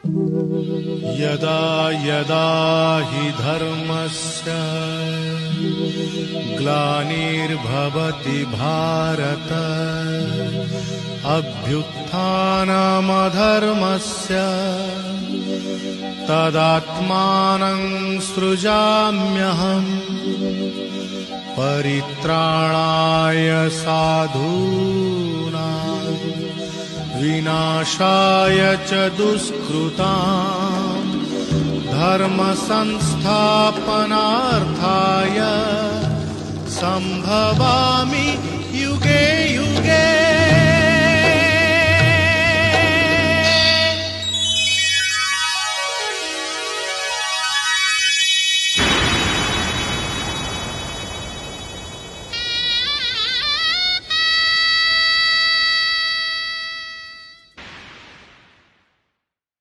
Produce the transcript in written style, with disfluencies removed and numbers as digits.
यदा यदा हि धर्मस्य ग्लानिर्भवति भारत अभ्युत्थानमधर्मस्य तदात्मानं सृजाम्यहम् परित्राणाय साधूनां विनाशाय च दुष्कृतां धर्म संस्थापनार्थाय संभवामि युगे युगे।